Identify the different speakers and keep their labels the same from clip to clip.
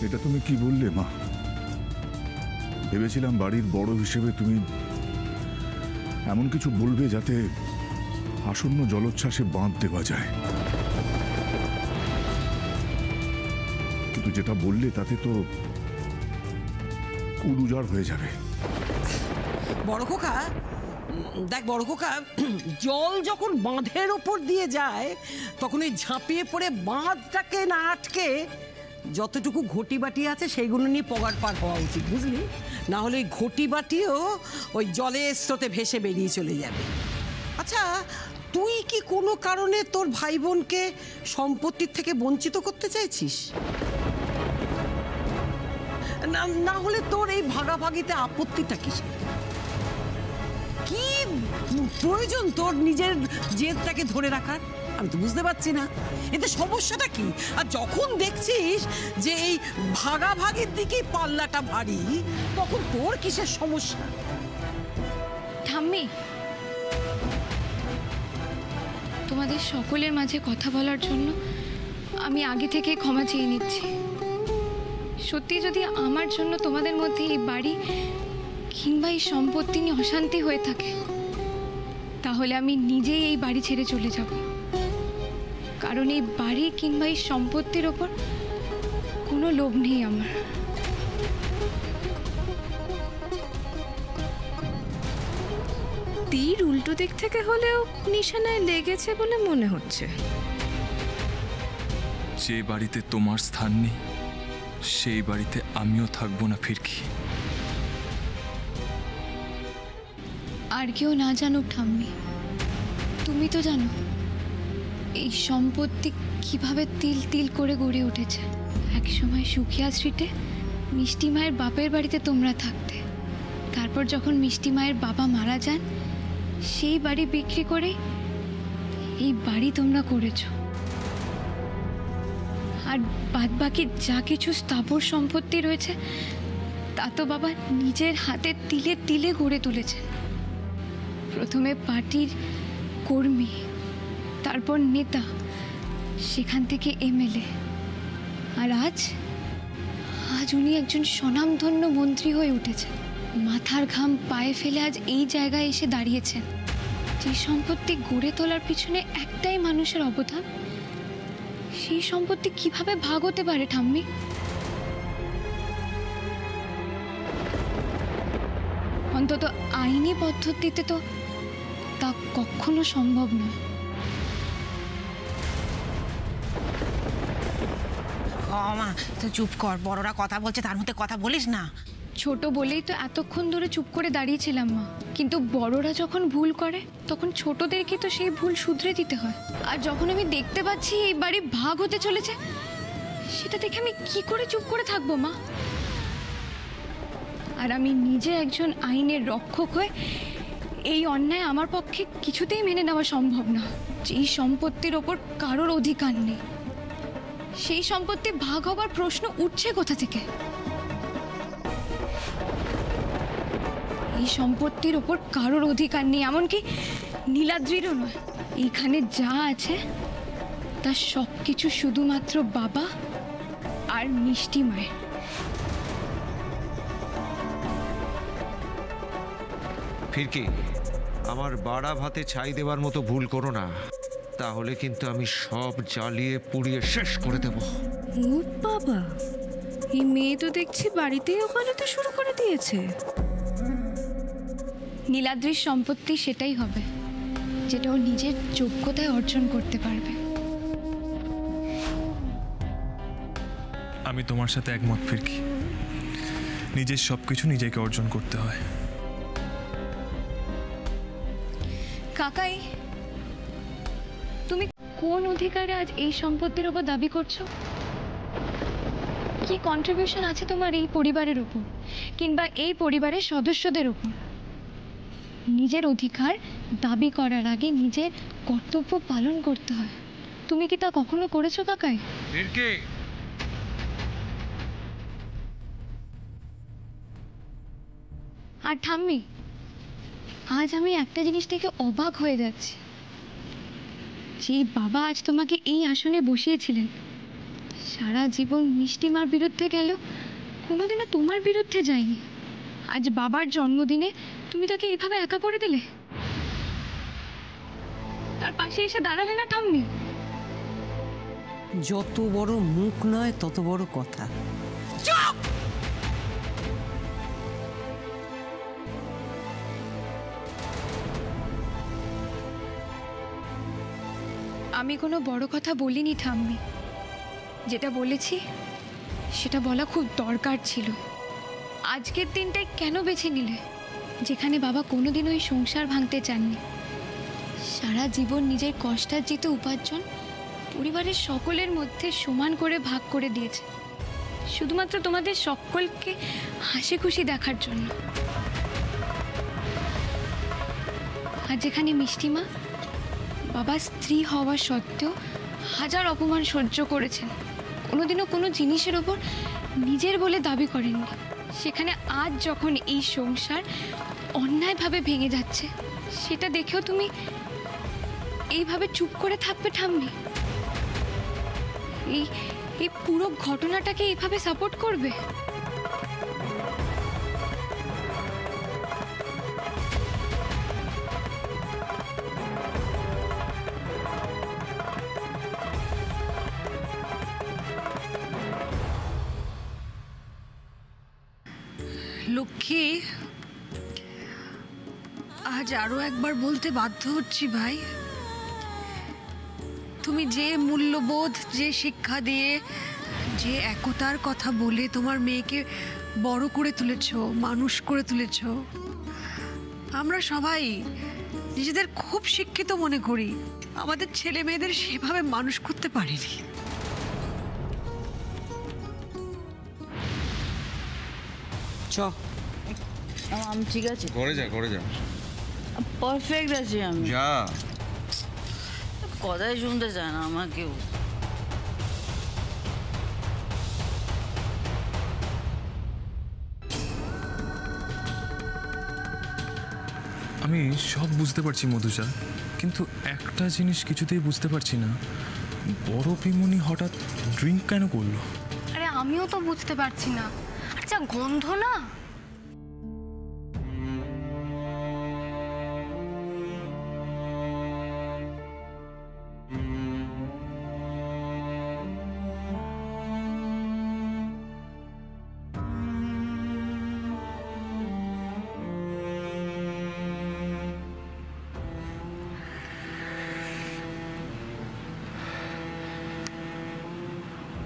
Speaker 1: এটা তুমি কি বললে মা? ভেবেছিলাম বাড়ির বড় হিসেবে তুমি এমন কিছু বলবে যাতে আসন্ন জলোচ্ছ্বাসে বাঁধ দেওয়া যায়, কিন্তু যেটা বললে তাতে তো কুল উজাড় হয়ে যাবে।
Speaker 2: বড় খোকা, দেখ বড় খোকা, জল যখন বাঁধের ওপর দিয়ে যায় তখন ওই ঝাঁপিয়ে পড়ে বাঁধটাকে না আটকে যতটুকু ঘটি বাটি আছে সেইগুলো নিয়ে পগার পার হওয়া উচিত, বুঝলি? না হলে ওই ঘটি বাটিও ওই জলের স্রোতে ভেসে বেরিয়ে চলে যাবে। আচ্ছা, তুই কি কোনো কারণে তোর ভাই বোনকে সম্পত্তির থেকে বঞ্চিত করতে চাইছিস? না হলে তোর এই ভাগাভাগিতে আপত্তিটা কিসের? কি প্রয়োজন তোর নিজের জেদটাকে ধরে রাখার? আমি তো বুঝতে পারছি না এতে সমস্যাটা কি। আর যখন দেখছিস যে এই ভাগাভাগির দিকে পাল্লাটা ভারী, তখন তোর কিসের সমস্যা?
Speaker 3: ঠাম্মি, তোমাদের সকলের মাঝে কথা বলার জন্য আমি আগে থেকে ক্ষমা চেয়ে নিচ্ছি। সত্যি যদি আমার জন্য তোমাদের মধ্যে এই বাড়ি কিংবা এই সম্পত্তি নিয়ে অশান্তি হয়ে থাকে, তাহলে আমি নিজেই এই বাড়ি ছেড়ে চলে যাব। কারণ এই বাড়ি কিংবা এই সম্পত্তির ওপর কোনো লোভ নেই আমার।
Speaker 4: তীর উল্টো দিক থেকে হলেও নিশানায় লেগেছে বলে মনে হচ্ছে।
Speaker 5: যে বাড়িতে তোমার স্থান নেই সেই বাড়িতে আমিও থাকবো না ফিরকি।
Speaker 3: আর কেউ না জানুক ঠাম্মি, তুমি তো জানো এই সম্পত্তি কিভাবে তিল তিল করে গড়ে উঠেছে। একসময় সুখিয়া স্ট্রিটে মিষ্টি মায়ের বাপের বাড়িতে তোমরা থাকতে। তারপর যখন মিষ্টি মায়ের বাবা মারা যান, সেই বাড়ি বিক্রি করে এই বাড়ি তোমরা করেছ। আর বাদ বাকি যা কিছু স্থাবর সম্পত্তি রয়েছে তা তো বাবা নিজের হাতে তিলে তিলে গড়ে তুলেছে। প্রথমে পার্টির কর্মী, তারপর নেতা, সেখান থেকে এমএলএ, আর আজ উনি একজন স্বনামধন্য মন্ত্রী হয়ে উঠেছেন। মাথার ঘাম পায়ে ফেলে আজ এই জায়গায় এসে দাঁড়িয়েছেন। যে সম্পত্তি গড়ে তোলার পিছনে একটাই মানুষের অবদান, সেই সম্পত্তি কিভাবে ভাগ হতে পারে ঠাম্মি? অন্তত আইনি পদ্ধতিতে তো তা কখনো সম্ভব নয়।
Speaker 6: মা তুই চুপ কর, বড়রা কথা বলছে তার মধ্যে কথা বলিস না।
Speaker 3: ছোট বলেই তো এতক্ষণ ধরে চুপ করে দাঁড়িয়েছিলাম মা, কিন্তু বড়রা যখন ভুল করে তখন ছোটদেরকে তো সেই ভুল শুধরে দিতে হয়। আর যখন আমি দেখতে পাচ্ছি এই বাড়ি ভাগ হতে চলেছে, সেটা দেখে আমি কি করে চুপ করে থাকবো মা? আর আমি নিজে একজন আইনের রক্ষক হয়ে এই অন্যায় আমার পক্ষে কিছুতেই মেনে নেওয়া সম্ভব না। যেই সম্পত্তির ওপর কারোর অধিকার নেই, সেই সম্পত্তি ভাগ হবার প্রশ্ন উঠছে কোথা থেকে? এই সম্পত্তির ওপর কারোর অধিকার নেই, এমনকি নীলাদ্রিরও নয়। এইখানে যা আছে তা সব কিছু শুধুমাত্র বাবা আর মিষ্টি মায়ের।
Speaker 7: ফিরকি, আমার বাড়া ভাতে ছাই দেওয়ার মতো ভুল করো না, তাহলে কিন্তু আমি সব জ্বালিয়ে পুড়িয়ে শেষ করে দেব।
Speaker 4: ও বাবা, এই মেয়ে তো দেখছি বাড়িতেই ওকালতি শুরু করে দিয়েছে।
Speaker 3: নীলাদ্রির সম্পত্তি সেটাই হবে যেটা ও নিজের যোগ্যতায় অর্জন করতে পারবে।
Speaker 5: আমি তোমার সাথে একমত ফিরকি। নিজের সবকিছু নিজেকে অর্জন করতে হয়।
Speaker 3: কাকাই, তুমি কোন অধিকারে আজ এই সম্পত্তির উপর দাবি করছো? কি কন্ট্রিবিউশন আছে তোমার এই পরিবারের উপর কিংবা এই পরিবারের সদস্যদের উপর? নিজের অধিকার দাবি করার আগে নিজের কর্তব্য পালন করতে হয়। তুমি কি তা কখনো করেছো কাকাই? আর ঠাম্মি, আজ আমি একটা জিনিস থেকে অবাক হয়ে যাচ্ছি। যে বাবা আজ তোমাকে এই আসনে বসিয়েছিলেন, সারা জীবন মিষ্টিমার বিরুদ্ধে গেল, কোনোদিনও তোমার বিরুদ্ধে যায়নি। আজ বাবার জন্মদিনে তুমি তাকে এভাবে একা করে দিলে, তার পাশে এসে দাঁড়ালে না ঠাম্মি।
Speaker 2: যত বড় মুখ নয় তত বড় কথা। চুপ!
Speaker 3: আমি কোনো বড় কথা বলিনি ঠাম্মি, যেটা বলেছি সেটা বলা খুব দরকার ছিল। আজকের দিনটাই কেন বেছে নিলে, যেখানে বাবা কোনোদিন ওই সংসার ভাঙতে চাননি? সারা জীবন নিজের কষ্টার্জিত উপার্জন পরিবারের সকলের মধ্যে সমান করে ভাগ করে দিয়েছে, শুধুমাত্র তোমাদের সকলকে হাসি খুশি দেখার জন্য। আর যেখানে মিষ্টিমা বাবার স্ত্রী হওয়া সত্ত্বেও হাজার অপমান সহ্য করেছেন, কোনোদিনও কোনো জিনিসের ওপর নিজের বলে দাবি করেননি, সেখানে আজ যখন এই সংসার অন্যায়ভাবে ভেঙে যাচ্ছে, সেটা দেখেও তুমি এইভাবে চুপ করে থাকবে ঠাম্মি? এই পুরো ঘটনাটাকে এইভাবে সাপোর্ট করবে?
Speaker 4: লক্ষ্মী, আজ আরো একবার বলতে বাধ্য হচ্ছি ভাই, তুমি যে মূল্যবোধ, যে শিক্ষা দিয়ে, যে একতার কথা বলে তোমার মেয়েকে বড় করে তুলেছ, মানুষ করে তুলেছ, আমরা সবাই নিজেদের খুব শিক্ষিত মনে করি, আমাদের ছেলে মেয়েদের সেভাবে মানুষ করতে পারিনি।
Speaker 2: চ
Speaker 8: আমি ঠিক আছে,
Speaker 7: করে যা
Speaker 8: পারফেক্ট আছি আমি।
Speaker 7: যা।
Speaker 8: কথাই শুনতে চায় না আমাকেও।
Speaker 5: আমি সব বুঝতে পারছি মধুজা, কিন্তু একটা জিনিস কিছুতেই বুঝতে পারছি না, বড় পিমনি হঠাৎ ড্রিঙ্ক কেন করলো?
Speaker 3: আরে আমিও তো বুঝতে পারছি না। আচ্ছা, গন্ধ না?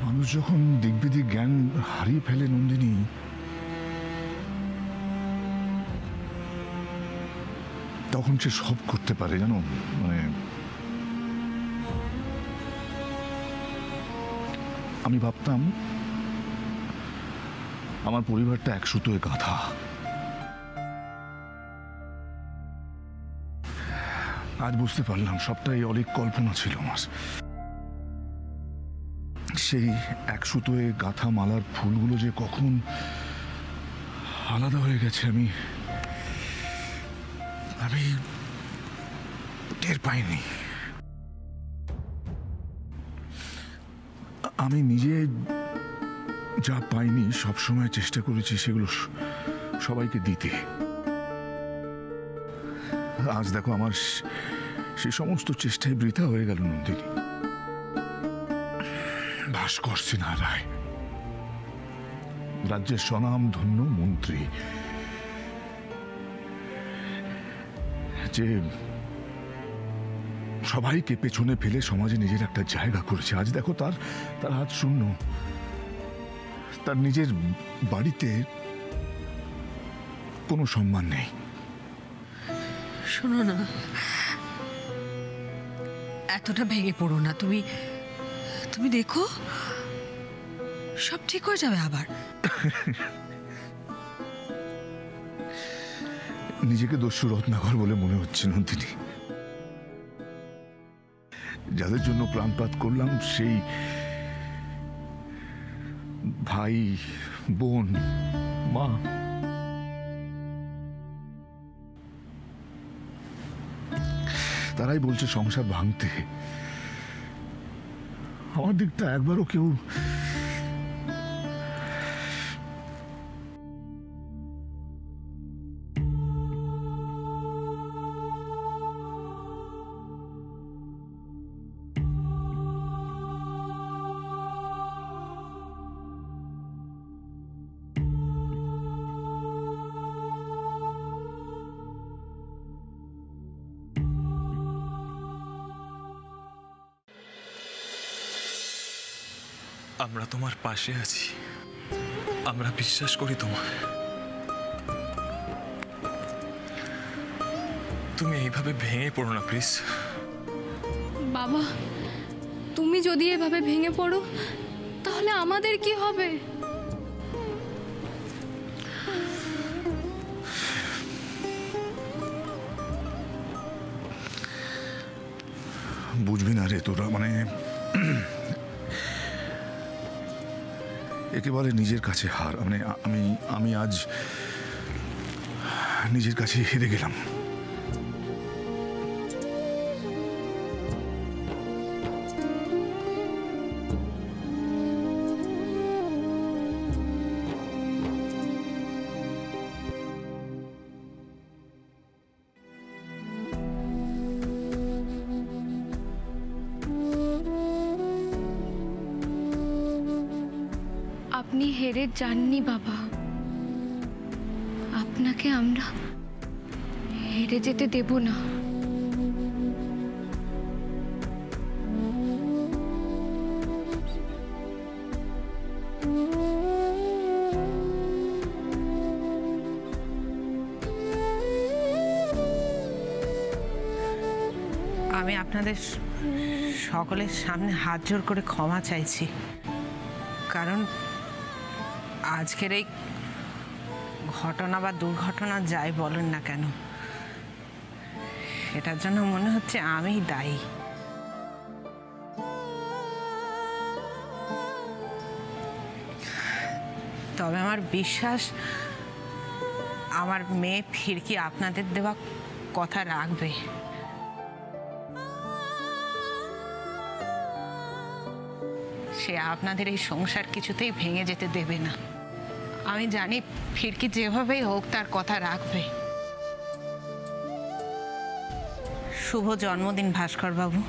Speaker 1: মানুষ যখন দিগ্বিদিক জ্ঞান হারিয়ে ফেলে নন্দিনী, তখন সে সব করতে পারে জানো। মানে আমি ভাবতাম আমার পরিবারটা এক সুতোয় গাঁথা, আজ বুঝতে পারলাম সবটাই অনেক কল্পনা ছিল আমার। সেই এক সুতোয় গাঁথা মালার ফুলগুলো যে কখন আলাদা হয়ে গেছে আমি টের পাইনি। আমি নিজে যা পাইনি সবসময় চেষ্টা করেছি সেগুলো সবাইকে দিতে। আজ দেখো আমার সে সমস্ত চেষ্টায় বৃথা হয়ে গেল নন্দিনী। ভাস্কর সিনহা রায়, রাজ্যের স্বনাম ধন্য মন্ত্রী, যে সবাইকে পেছনে ফেলে সমাজে নিজের একটা জায়গা করেছে, আজ দেখো তার হাত শূন্য। তার নিজের বাড়িতে কোনো সম্মান নেই।
Speaker 4: শোনো না, এতটা ভেঙে পড়ো না। তুমি দেখো সব ঠিক হয়ে যাবে আবার।
Speaker 1: নিজেকে দস্যু রত্নাকর বলে মনে হচ্ছে নন্দিনী। যাদের জন্য প্রাণপাত করলাম, সেই ভাই, বোন, মা, তারাই বলছে সংসার ভাঙতে। আমার দিকটা একবারও কেউ
Speaker 5: আমরা তোমার পাশে আছি, আমরা বিশ্বাস করি তোমায়। তুমি এইভাবে ভেঙে পড়ো না প্লিজ।
Speaker 3: বাবা, তুমি যদি এভাবে ভেঙে পড়ো তাহলে আমাদের কি হবে?
Speaker 1: বুঝবি না রে তোরা, মানে একেবারে নিজের কাছে হার। মানে আমি আজ নিজের কাছে হেরে গেলাম।
Speaker 3: আপনি হেরে যাননি বাবা, আপনাকে আমরা হেরে যেতে দেব না।
Speaker 6: আমি আপনাদের সকলের সামনে হাত জোর করে ক্ষমা চাইছি, কারণ আজকের এই ঘটনা বা দুর্ঘটনা যাই বলেন না কেন, সেটার জন্য মনে হচ্ছে আমিই দায়ী। তবে আমার বিশ্বাস আমার মেয়ে ফিরকি আপনাদের দেওয়া কথা রাখবে। সে আপনাদের এই সংসার কিছুতেই ভেঙে যেতে দেবে না। আমি জানি ফিরকি যেভাবেই হোক তার কথা রাখবে। শুভ জন্মদিন ভাস্কর বাবু,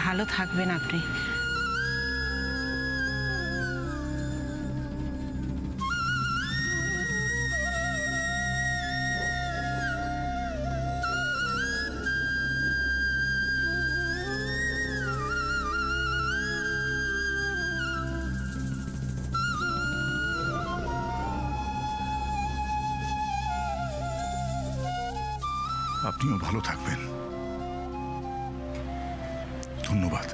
Speaker 6: ভালো থাকবেন আপনি।
Speaker 1: আপনিও ভালো থাকবেন। ধন্যবাদ।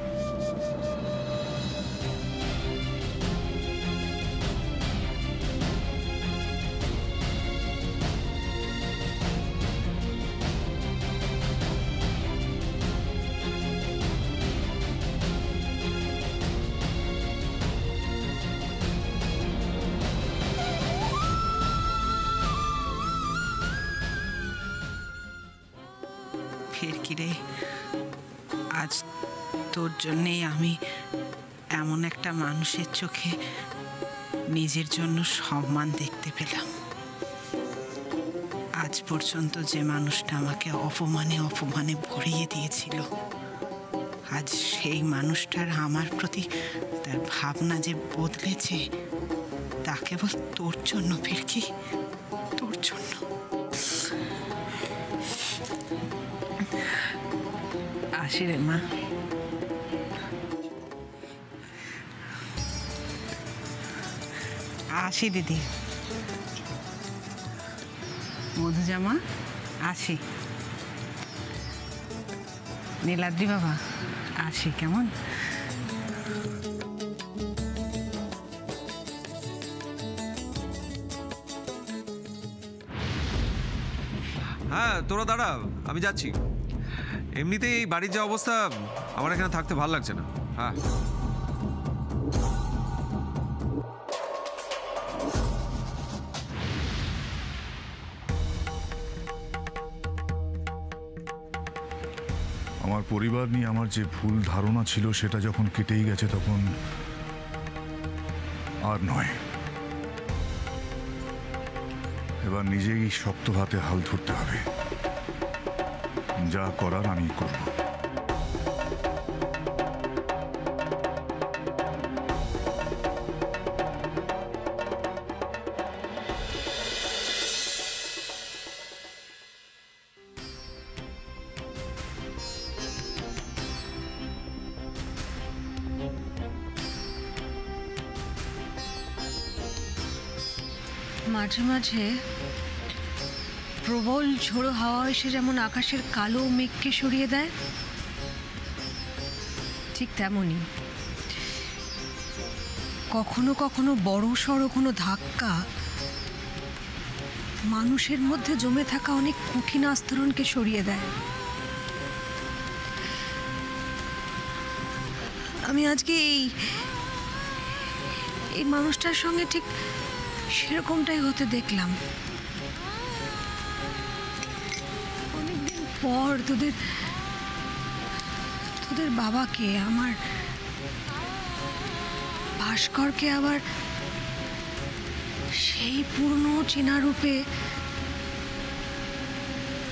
Speaker 6: ফিরকি রে, আজ তোর জন্যেই আমি এমন একটা মানুষের চোখে নিজের জন্য সম্মান দেখতে পেলাম। আজ পর্যন্ত যে মানুষটা আমাকে অপমানে অপমানে ভরিয়ে দিয়েছিল, আজ সেই মানুষটার আমার প্রতি তার ভাবনা যে বদলেছে, তা কেবল তোর জন্য ফিরকি, তোর জন্য। আসি রে মা। আসি দিদি। মধুজামা আসি। নীলাদ্রি বাবা আসি। কেমন?
Speaker 7: হ্যাঁ, তোরা দাঁড়া, আমি যাচ্ছি। এমনিতেই এই বাড়ির যা অবস্থা, আমার এখানে থাকতে ভালো লাগছে না। হ্যাঁ,
Speaker 1: আমার পরিবার নিয়ে আমার যে ভুল ধারণা ছিল সেটা যখন কেটেই গেছে, তখন আর নয়। এবার নিজেই শক্ত হাতে হাল ধরতে হবে। যা করার আমি করব।
Speaker 4: মাঝে মাঝে প্রবল ঝোড়ো হাওয়া এসে যেমন আকাশের কালো মেঘকে সরিয়ে দেয়, ঠিক তেমনই কখনো কখনো বড় সড়ো কোনো ধাক্কা মানুষের মধ্যে জমে থাকা অনেক কঠিন আস্তরণকে সরিয়ে দেয়। আমি আজকে এই মানুষটার সঙ্গে ঠিক সেরকমটাই হতে দেখলাম। অনেকদিন পর তোদের বাবাকে, আমার ভাস্করকে আবার সেই পুরনো চেনা রূপে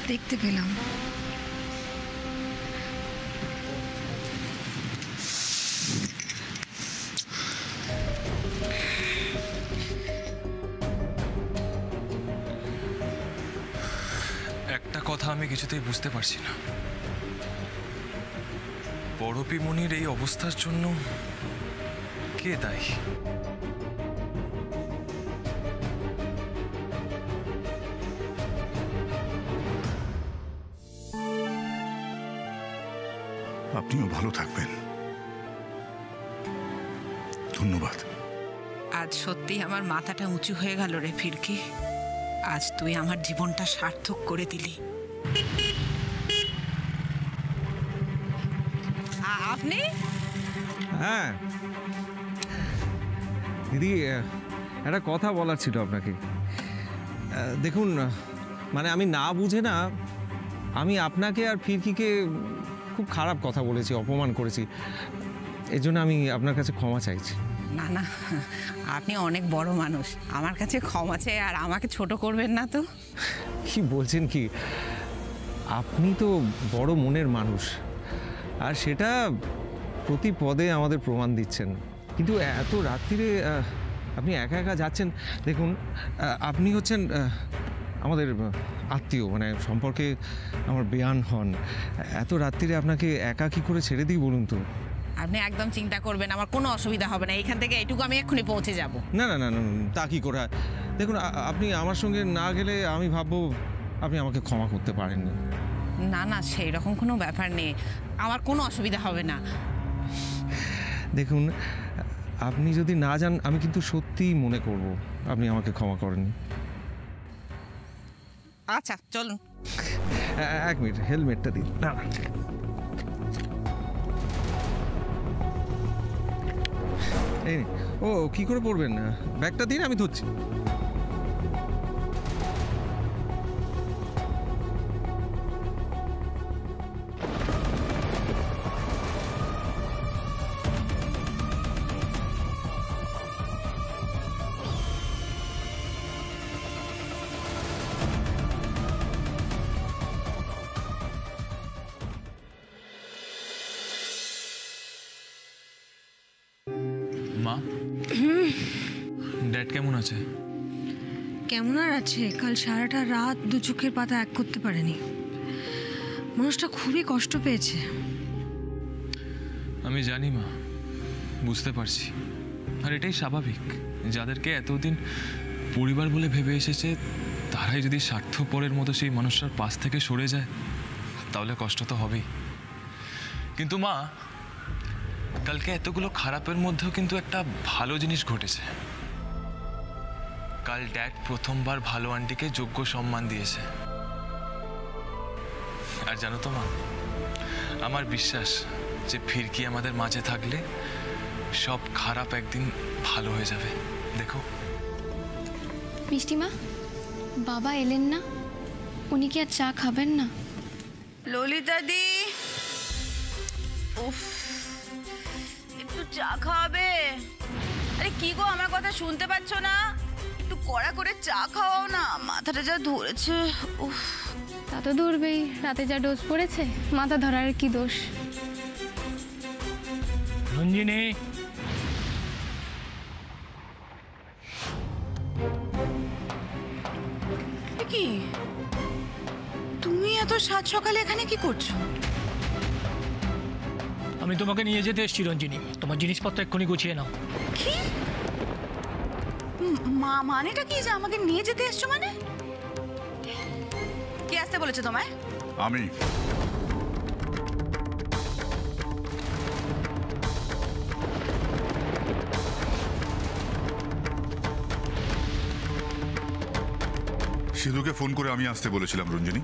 Speaker 4: দেখতে পেলাম।
Speaker 5: একটা কথা আমি কিছুতেই বুঝতে পারছি না, বড়পিমনির এই অবস্থার জন্য কে দায়ী?
Speaker 1: আপনিও ভালো থাকবেন। ধন্যবাদ।
Speaker 6: আজ সত্যি আমার মাথাটা উঁচু হয়ে গেল রে ফিরকি। আজ তুই আমার জীবনটা সার্থক করে দিলি। আপনি?
Speaker 7: হ্যাঁ দিদি, একটা কথা বলার ছিল আপনাকে। দেখুন, মানে আমি না বুঝে না, আমি আপনাকে আর ফিরকিকে খুব খারাপ কথা বলেছি, অপমান করেছি। এর জন্য আমি আপনার কাছে ক্ষমা চাইছি।
Speaker 6: না না, আপনি অনেক বড় মানুষ, আমার কাছে ক্ষমা চাই আর আমাকে ছোট করবেন না তো।
Speaker 7: কি বলছেন কি, আপনি তো বড় মনের মানুষ, আর সেটা প্রতি পদে আমাদের প্রমাণ দিচ্ছেন। কিন্তু এত রাত্রিরে আপনি একা একা যাচ্ছেন। দেখুন, আপনি হচ্ছেন আমাদের আত্মীয়, মানে সম্পর্কে আমার বেয়ান হন। এত রাত্রিরে আপনাকে একা কি করে ছেড়ে দিই বলুন তো?
Speaker 6: আপনি একদম চিন্তা করবেন, আমার কোনো অসুবিধা হবে না। এখান থেকে এইটুকু আমি এক্ষুনি পৌঁছে যাব।
Speaker 7: না না না না, তা কি করে হয়? দেখুন, আপনি আমার সঙ্গে না গেলে আমি ভাববো আপনি আমাকে ক্ষমা করতে পারেননি।
Speaker 6: না না, সেই রকম কোনো ব্যাপার নেই, আমার কোনো অসুবিধা হবে না।
Speaker 7: দেখুন, আপনি যদি না যান আমি কিন্তু সত্যিই মনে করব আপনি আমাকে ক্ষমা করেননি।
Speaker 6: আচ্ছা চলুন।
Speaker 7: এক মিনিট, হেলমেটটা দিন। না এই, ও কি করে পড়বেন? ব্যাগটা দিন, আমি ধরছি।
Speaker 5: মা, ড্যাড কেমন আছে?
Speaker 4: কেমন আর আছে, কাল সারাটা রাত দু চোখের পাতা এক করতে পারেনি। মানুষটা খুবই কষ্ট পেয়েছে।
Speaker 5: আমি জানি মা, বুঝতে পারছি। আর এটাই স্বাভাবিক, যাদেরকে এতদিন পরিবার বলে ভেবে এসেছে তারাই যদি স্বার্থপরের মতো সেই মানুষটার পাশ থেকে সরে যায় তাহলে কষ্ট তো হবেই। কিন্তু মা, কালকে এতগুলো খারাপের মধ্যেও কিন্তু একটা ভালো জিনিস ঘটেছে। কাল ড্যাড প্রথমবার ভালো আন্টিকে যোগ্য সম্মান দিয়েছে। আর জানো তো মা, আমার বিশ্বাস যে ফিরকি আমাদের মাঝে থাকলে সব খারাপ একদিন ভালো হয়ে যাবে। দেখো
Speaker 3: মিষ্টিমা, বাবা এলেন না? উনি কি আর চা খাবেন না?
Speaker 8: ললিতাদি, উফ, একটু চা খাওয়াবে? আরে কি গো, আমার কথা শুনতে পাচ্ছ না? একটু কড়া করে চা খাওয়াও না, মাথাটা যা ধরেছে। উফ,
Speaker 3: তা তো ধরবেই, রাতে যা ডোজ পড়েছে, মাথা ধরার কি দোষ?
Speaker 9: রঞ্জিনী,
Speaker 8: কি তুমি এত সাত সকালে এখানে কি করছো?
Speaker 9: আমি তোমাকে নিয়ে যেতে এসেছি রঞ্জিনী, তোমার জিনিসপত্র এক্ষুনি গুছিয়ে নাও।
Speaker 8: কি মানেটা কি যে আমাকে নিয়ে যেতে এসছো মানে? কে আসতে বলেছে তোমায়?
Speaker 1: আমি। সিধুকে ফোন করে আমি আসতে বলেছিলাম রঞ্জিনী।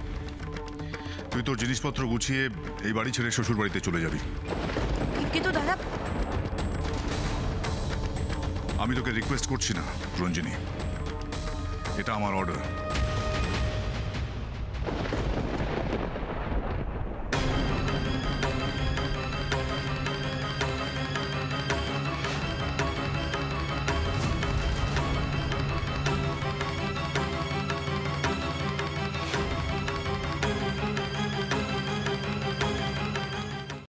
Speaker 1: তুই তোর জিনিসপত্র গুছিয়ে এই বাড়ি ছেড়ে শ্বশুর বাড়িতে চলে যাবি।
Speaker 8: কিন্তু দাদা,
Speaker 1: আমি তোকে রিকোয়েস্ট করছি না রঞ্জিনী, এটা আমার অর্ডার।